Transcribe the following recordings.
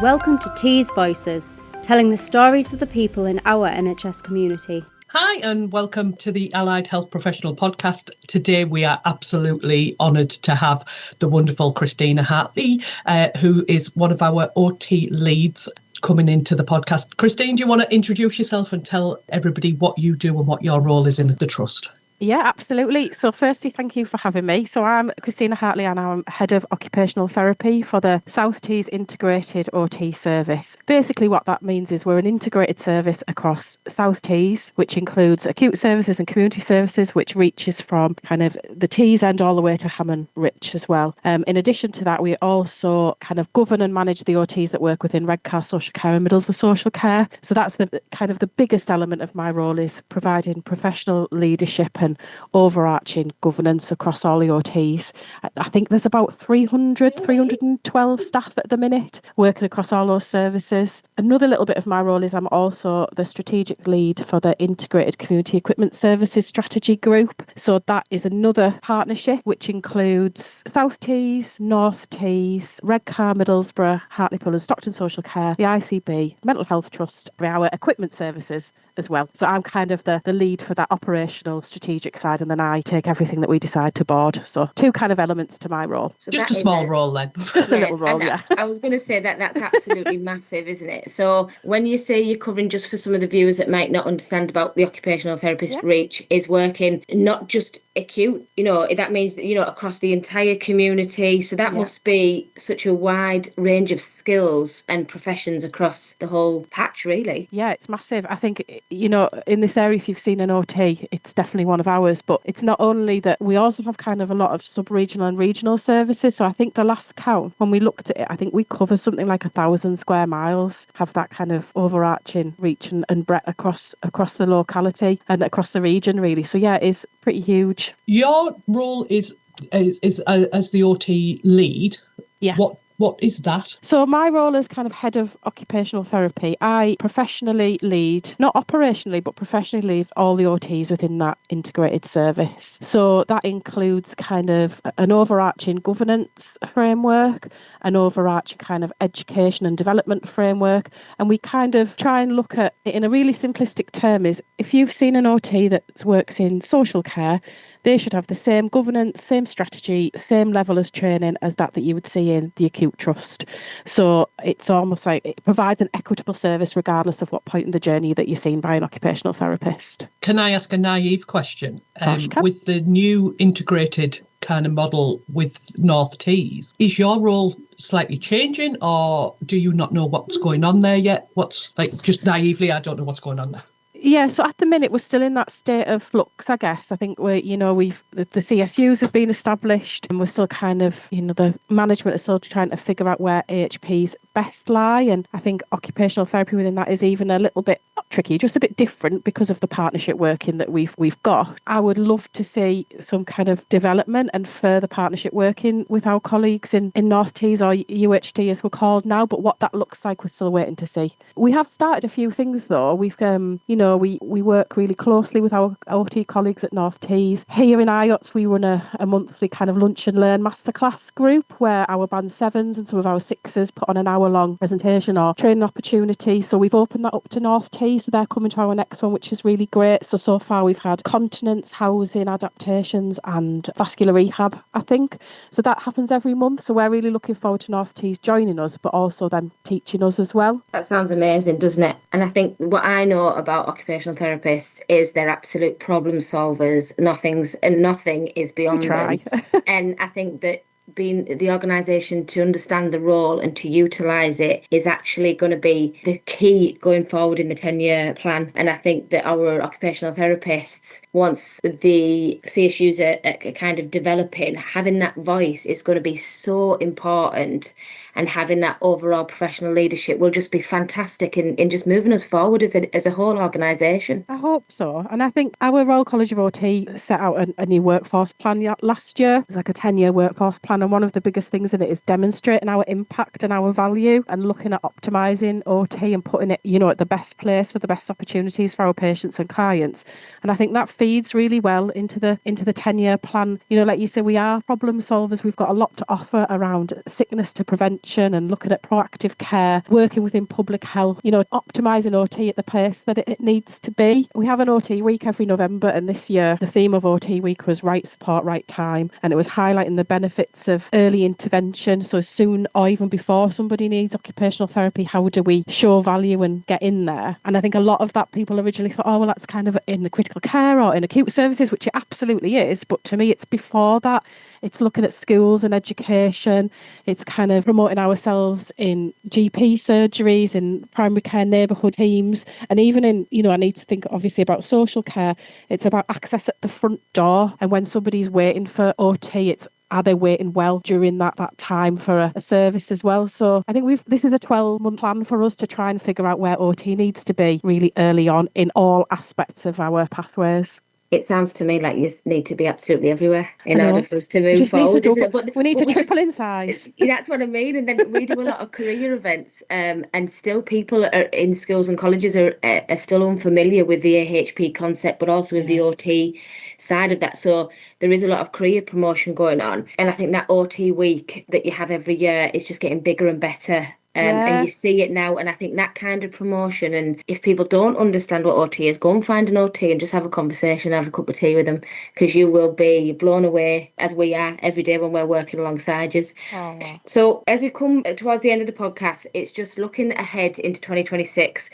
Welcome to T's Voices, telling the stories of the people in our NHS community. Hi and welcome to the Allied Health Professional Podcast. Today we are absolutely honoured to have the wonderful Christina Hartley, who is one of our OT leads coming into the podcast. Christine, do you want to introduce yourself and tell everybody what you do and what your role is in the trust? Yeah, absolutely. So firstly, thank you for having me. So I'm Christina Hartley and I'm Head of Occupational Therapy for the South Tees Integrated OT Service. Basically what that means is we're an integrated service across South Tees, which includes acute services and community services, which reaches from kind of the Tees end all the way to Hammond Rich as well. In addition to that, we also kind of govern and manage the OTs that work within Redcar Social Care and Middlesbrough Social Care. So that's the kind of the biggest element of my role, is providing professional leadership and overarching governance across all the OTs. I think there's about 312 staff at the minute working across all those services. Another little bit of my role is I'm also the strategic lead for the Integrated Community Equipment Services Strategy Group. So that is another partnership which includes South Tees, North Tees, Redcar, Middlesbrough, Hartlepool and Stockton Social Care, the ICB, Mental Health Trust, our equipment services as well. So I'm kind of the lead for that operational strategic side, and then I take everything that we decide to board. So two kind of elements to my role. So just a small role then. Just a little role, yeah. I was going to say that's absolutely massive, isn't it? So when you say you're covering, just for some of the viewers that might not understand about the occupational therapist reach, is working not just acute, that means that, across the entire community. So that must be such a wide range of skills and professions across the whole patch, really. Yeah, it's massive. I think, in this area, if you've seen an OT, it's definitely one of ours. But it's not only that, we also have kind of a lot of sub-regional and regional services. So I think the last count, when we looked at it, I think we cover something like 1,000 square miles, have that kind of overarching reach and breadth across the locality and across the region, really. So yeah, it is pretty huge. Your role is as the OT lead. Yeah. What is that? So my role as kind of head of occupational therapy, I professionally lead, not operationally, but professionally lead all the OTs within that integrated service. So that includes kind of an overarching governance framework, an overarching kind of education and development framework. And we kind of try and look at it in a really simplistic term is, if you've seen an OT that works in social care, they should have the same governance, same strategy, same level of training as that you would see in the acute trust. So it's almost like it provides an equitable service regardless of what point in the journey that you're seen by an occupational therapist. Can I ask a naive question? Can. With the new integrated kind of model with North Tees, is your role slightly changing, or do you not know what's going on there yet? Just naively, I don't know what's going on there. Yeah, so at the minute we're still in that state of flux, I guess. I think the CSUs have been established, and we're still kind of, the management is still trying to figure out where AHPs best lie. And I think occupational therapy within that is even a little bit not tricky, just a bit different because of the partnership working that we've got. I would love to see some kind of development and further partnership working with our colleagues in North Tees, or UHT as we're called now, but what that looks like, we're still waiting to see. We have started a few things though. We've we work really closely with our OT colleagues at North Tees. Here in IOTS, we run a monthly kind of lunch and learn masterclass group where our band 7s and some of our 6s put on an hour-long presentation or training opportunity. So we've opened that up to North Tees, so they're coming to our next one, which is really great. So far we've had continence, housing, adaptations and vascular rehab, I think. So that happens every month. So we're really looking forward to North Tees joining us, but also them teaching us as well. That sounds amazing, doesn't it? And I think what I know about occupational therapists is they're absolute problem solvers. Nothing is beyond them. And I think that being the organisation to understand the role and to utilise it is actually going to be the key going forward in the 10-year plan. And I think that our occupational therapists, once the CSUs are kind of developing, having that voice is going to be so important. And having that overall professional leadership will just be fantastic in just moving us forward as a whole organisation. I hope so. And I think our Royal College of OT set out a new workforce plan last year. It was like a 10-year workforce plan. plan, and one of the biggest things in it is demonstrating our impact and our value and looking at optimising OT and putting it, at the best place for the best opportunities for our patients and clients. And I think that feeds really well into the 10-year plan. Like you say, we are problem solvers. We've got a lot to offer around sickness to prevention and looking at proactive care, working within public health, optimising OT at the place that it needs to be. We have an OT week every November, and this year the theme of OT week was right support, right time, and it was highlighting the benefits of early intervention. So soon or even before somebody needs occupational therapy, how do we show value and get in there? And I think a lot of that people originally thought, oh, well, that's kind of in the critical care or in acute services, which it absolutely is. But to me, it's before that. It's looking at schools and education. It's kind of promoting ourselves in GP surgeries, in primary care neighbourhood teams, and even in, I need to think obviously about social care. It's about access at the front door. And when somebody's waiting for OT, are they waiting well during that time for a service as well? So I think this is a 12-month plan for us to try and figure out where OT needs to be really early on in all aspects of our pathways. It sounds to me like you need to be absolutely everywhere in order for us to move forward. We need to triple in size. That's what I mean. And then we do a lot of career events, and still people are in schools and colleges are still unfamiliar with the AHP concept, but also with the OT side of that. So there is a lot of career promotion going on. And I think that OT week that you have every year is just getting bigger and better. And you see it now, and I think that kind of promotion, and if people don't understand what OT is, go and find an OT and just have a conversation, have a cup of tea with them, because you will be blown away, as we are every day when we're working alongside you. So as we come towards the end of the podcast, it's just looking ahead into 2026.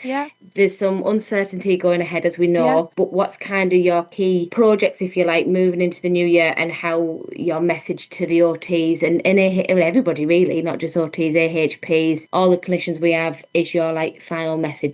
There's some uncertainty going ahead, as we know, but what's kind of your key projects, if you like, moving into the new year, and how your message to the OTs and everybody really, not just OTs, AHPs, all the clinicians we have, is your final message?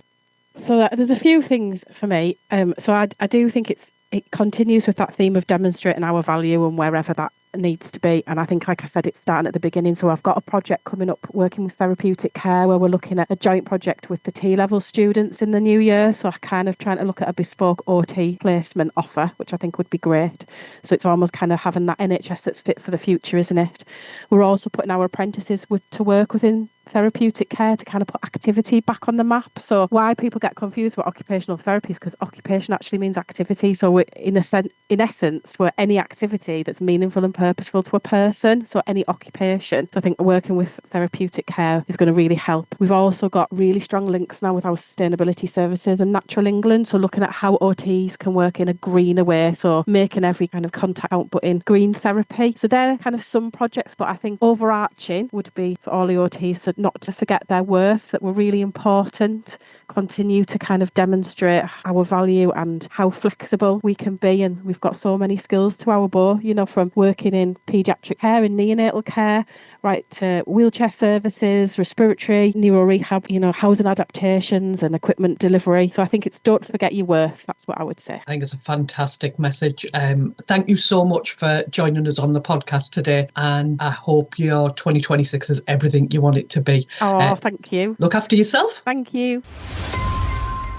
So there's a few things for me. So I do think it continues with that theme of demonstrating our value and wherever that needs to be. And I think, like I said, it's starting at the beginning. So I've got a project coming up working with therapeutic care where we're looking at a joint project with the T-level students in the new year. So I'm kind of trying to look at a bespoke OT placement offer, which I think would be great. So it's almost kind of having that NHS that's fit for the future, isn't it? We're also putting our apprentices to work within therapeutic care to kind of put activity back on the map. So why people get confused about occupational therapy is because occupation actually means activity. So we're, in essence, we're any activity that's meaningful and purposeful to a person. So any occupation. So I think working with therapeutic care is going to really help. We've also got really strong links now with our sustainability services and Natural England. So looking at how OTs can work in a greener way. So making every kind of contact output in green therapy. So they're kind of some projects, but I think overarching would be for all the OTs, so not to forget their worth, that were really important, continue to kind of demonstrate our value and how flexible we can be. And we've got so many skills to our bow, from working in paediatric care and neonatal care, right to wheelchair services, respiratory, neuro rehab, housing adaptations and equipment delivery. So I think it's don't forget your worth. That's what I would say. I think it's a fantastic message. Thank you so much for joining us on the podcast today. And I hope your 2026 is everything you want it to be. Thank you. Look after yourself. Thank you.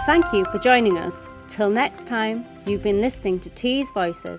Thank you for joining us. Till next time, you've been listening to T's Voices.